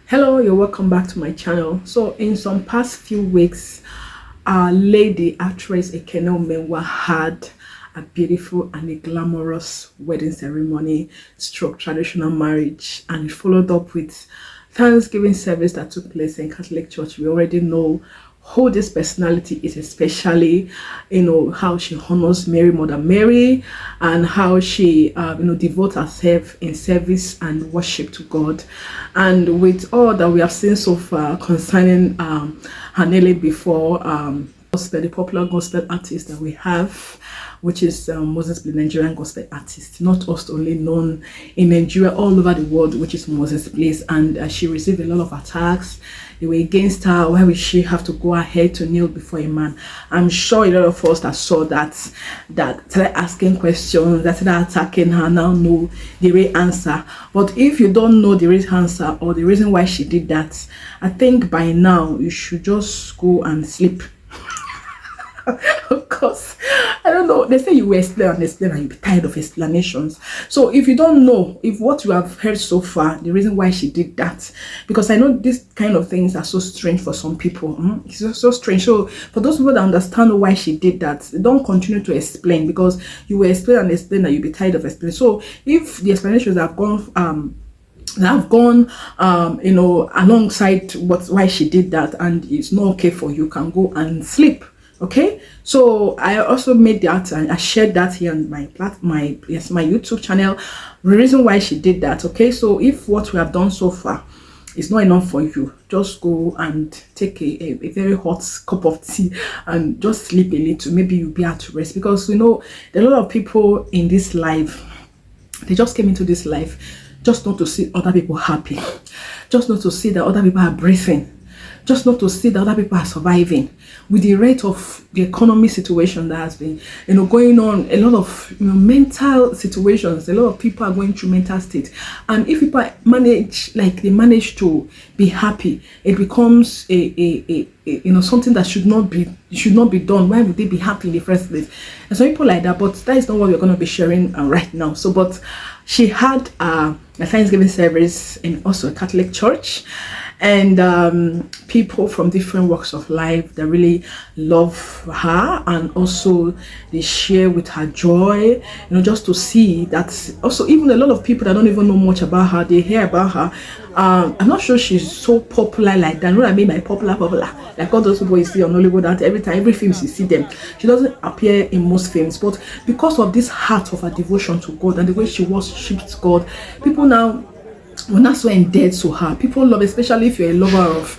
Hello, you're welcome back to my channel. So in some past few weeks, our lady actress Umenwa had a beautiful and a glamorous wedding ceremony stroke traditional marriage, and it followed up with Thanksgiving service that took place in Catholic Church. We already know who this personality is, especially how she honors Mary, Mother Mary, and how she devotes herself in service and worship to God. And with all that we have seen so far concerning her nearly before, gospel, the popular gospel artist that we have, which is Moses, the Nigerian gospel artist, not just only known in Nigeria, all over the world, which is Moses Bliss. And she received a lot of attacks. They were against her. Why would she have to go ahead to kneel before a man? I'm sure a lot of us that saw that started asking questions, that started attacking her, now know the real answer. But if you don't know the real answer or the reason why she did that, I think by now you should just go and sleep. Of course, I don't know. They say you will explain and explain and you'll be tired of explanations. So if you don't know, if what you have heard so far, the reason why she did that, because I know these kind of things are so strange for some people. It's just so strange. So for those people that understand why she did that, don't continue to explain, because you will explain and explain and you'll be tired of explaining. So if the explanations have gone alongside why she did that, and it's not okay for you, can go and sleep. Okay, so I also made that and I shared that here on my YouTube channel, the reason why she did that. Okay, so if what we have done so far is not enough for you, just go and take a very hot cup of tea and just sleep a little. Maybe you'll be able to rest, because there are a lot of people in this life. They just came into this life just not to see other people happy, just not to see that other people are breathing, just not to see that other people are surviving. With the rate of the economy situation that has been going on, a lot of mental situations, a lot of people are going through mental state. And if people manage to be happy, it becomes a something that should not be done. Why would they be happy in the first place? And some people like that, but that is not what we're going to be sharing right now. So but she had a Thanksgiving service in also a Catholic church, and people from different walks of life that really love her, and also they share with her joy, just to see that. Also, even a lot of people that don't even know much about her, they hear about her. I'm not sure she's so popular like that. You know what I mean by popular, like all those people you see on Nollywood, that every film you see them, she doesn't appear in most films. But because of this heart of her devotion to God and the way she worships God, people now, when that's so indebted to her, people love, especially if you're a lover of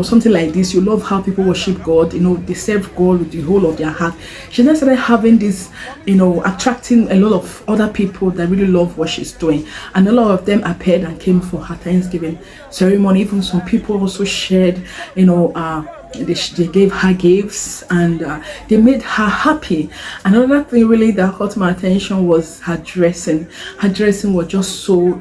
something like this, you love how people worship God, they serve God with the whole of their heart. She then started having this, attracting a lot of other people that really love what she's doing, and a lot of them appeared and came for her Thanksgiving ceremony. Even some people also shared, they gave her gifts, and they made her happy. Another thing really that caught my attention was her dressing. Her dressing was just so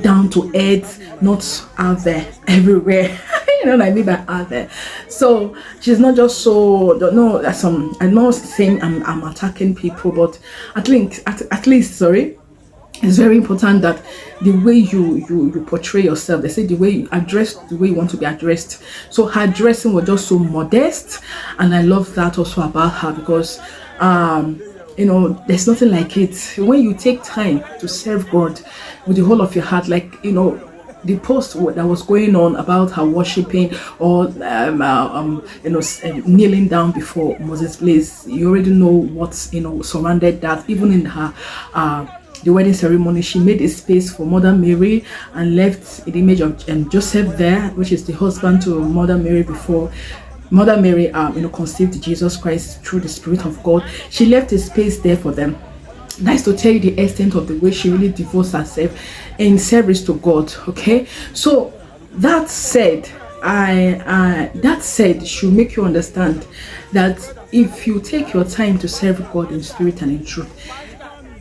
down to earth, not out there everywhere. You know what I mean by out there. So she's not just so, I'm not saying I'm attacking people, but at least sorry, it's very important that the way you portray yourself, they say the way you address, the way you want to be addressed. So her dressing was just so modest, and I love that also about her, because there's nothing like it when you take time to serve God with the whole of your heart. Like the post that was going on about her worshiping or kneeling down before Moses Bliss, you already know what's surrounded that. Even in her the wedding ceremony, she made a space for Mother Mary and left the image of Joseph there, which is the husband to Mother Mary before Mother Mary conceived Jesus Christ through the Spirit of God. She left a space there for them. That's to tell you the extent of the way she really devotes herself in service to God. Okay, so that said, should make you understand that if you take your time to serve God in spirit and in truth,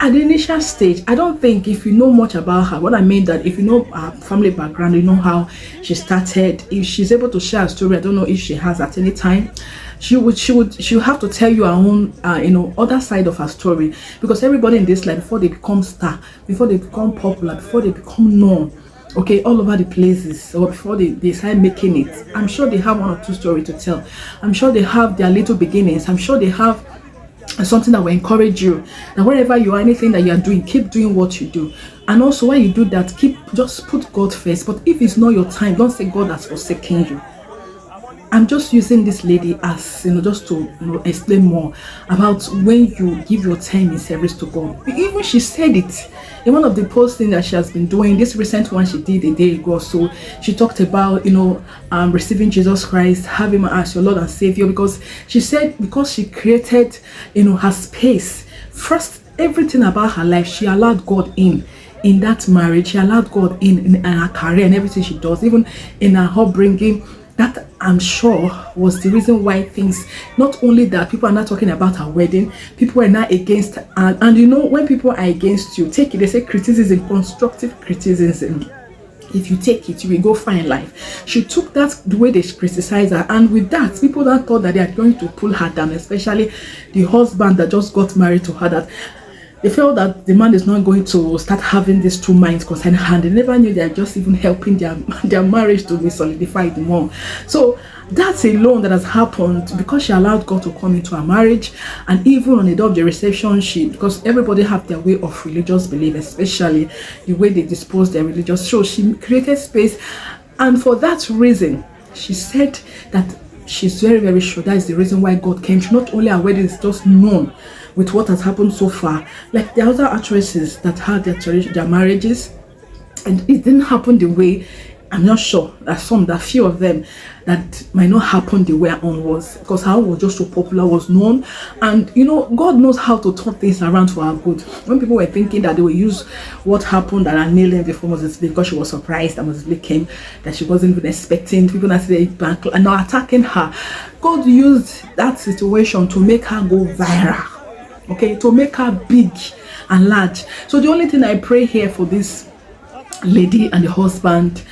at the initial stage, I don't think, if you know much about her, what I mean that if you know her family background, you know how she started, if she's able to share a story, I don't know if she has at any time, she'll have to tell you her own other side of her story, because everybody in this life, before they become star, before they become popular, before they become known, okay, all over the places, or before they start making it. I'm sure they have one or two stories to tell. I'm sure they have their little beginnings. I'm sure they have something that will encourage you, that wherever you are, anything that you are doing, keep doing what you do. And also when you do that, just put God first. But if it's not your time, don't say God has forsaken you. I'm just using this lady as, just to, explain more about when you give your time in service to God. Even she said it in one of the postings that she has been doing. This recent one she did a day ago. So she talked about, receiving Jesus Christ, having him as your Lord and Savior, because she said, because she created, her space first, everything about her life, she allowed God in that marriage. She allowed God in her career and everything she does, even in her upbringing. That, I'm sure, was the reason why things, not only that, people are not talking about her wedding, people are not against her. And when people are against you, take it. They say criticism, constructive criticism, if you take it, you will go far in life. She took that the way they criticize her, and with that, people that thought that they are going to pull her down, especially the husband that just got married to her, that they felt that the man is not going to start having these two minds concerning her, and they never knew they are just even helping their marriage to be solidified more. So that's a loan that has happened because she allowed God to come into her marriage. And even on the day of the reception, because everybody have their way of religious belief, especially the way they dispose their religious, so she created space. And for that reason, she said that she's very, very sure that is the reason why God came. Not only her wedding is just known with what has happened so far, like the other actresses that had their marriages, and it didn't happen the way, I'm not sure, that few of them, that might not happen the way her own was, because her own was just so popular, was known. And God knows how to turn things around for her good. When people were thinking that they will use what happened that her kneeling before Moses because she was surprised that Moses came, that she wasn't even expecting, people that say back and now attacking her, God used that situation to make her go viral. Okay, to make her big and large. So the only thing I pray here for this lady and the husband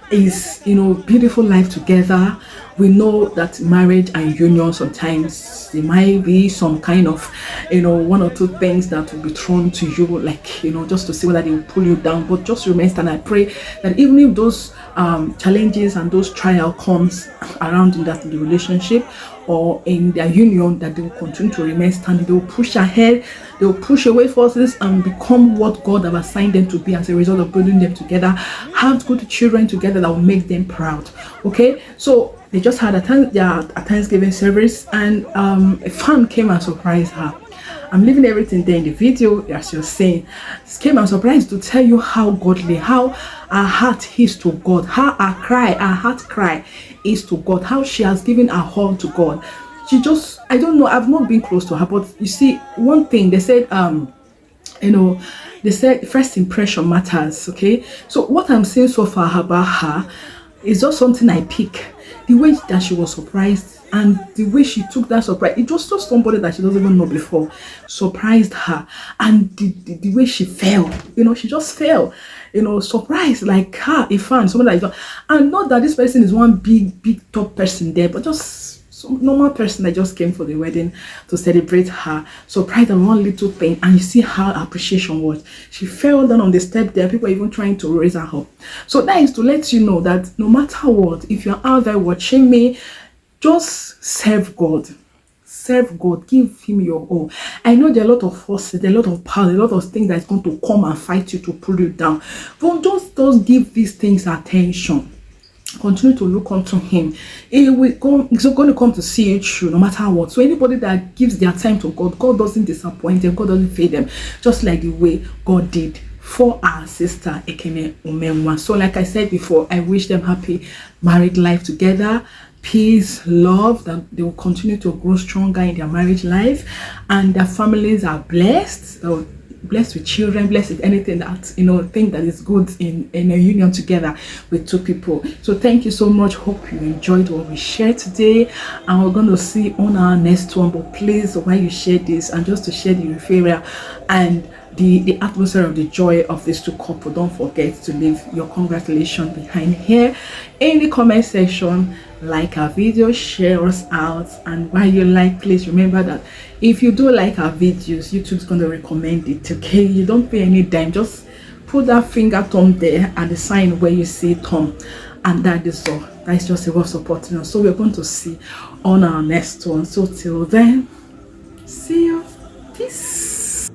is, beautiful life together. We know that marriage and union, sometimes there might be some kind of, one or two things that will be thrown to you, like, just to see whether they will pull you down. But just remain stand. I pray that even if those challenges and those trials comes around in the relationship or in their union, that they will continue to remain standing. They will push ahead, they will push away forces and become what God have assigned them to be as a result of building them together. Have good children together that will make them proud. Okay, so they just had a Thanksgiving service, and a fan came and surprised her. I'm leaving everything there in the video, as you're saying. Came and surprised to tell you how godly, how her heart is to God, how her heart cry is to God, how she has given her all to God. She just, I don't know, I've not been close to her, but you see, one thing they said, they said first impression matters. Okay, so what I'm saying so far about her is just something I pick. The way that she was surprised and the way she took that surprise, it was just somebody that she doesn't even know before surprised her. And the way she fell, she just fell, surprised, like her, a fan, somebody like that. And not that this person is one big top person there, but just some normal person that just came for the wedding to celebrate her, surprised on one little thing. And you see how appreciation was. She fell down on the step there, people even trying to raise her up. So that is to let you know that no matter what, if you're out there watching me, just serve God. Serve God, give him your all. I know there are a lot of forces, there are a lot of power, a lot of things that is going to come and fight you to pull you down. But just give these things attention. Continue to look unto him. He's going to come to see you through no matter what. So anybody that gives their time to God, God doesn't disappoint them, God doesn't fail them, just like the way God did for our sister Ekene Umenwa. So like I said before, I wish them happy married life together, peace, love, that they will continue to grow stronger in their marriage life, and their families are blessed. So blessed with children, blessed with anything that think that is good in a union together with two people. So thank you so much. Hope you enjoyed what we shared today, and we're going to see on our next one. But please, while you share this, and just to share the euphoria and the atmosphere of the joy of these two couples, don't forget to leave your congratulations behind here in the comment section. Like our video, share us out, and while you like, please remember that if you do like our videos, YouTube's going to recommend it. Okay, you don't pay any dime, just put that finger thumb there at the sign where you see thumb, and that is all. That is just a word supporting us. So we're going to see on our next one. So till then, see you. Peace.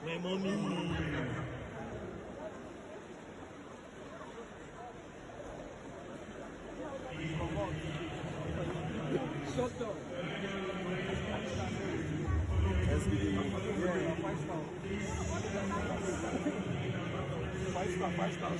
My mommy. Shut down. Yeah, 5 star. 5 star, 5 star.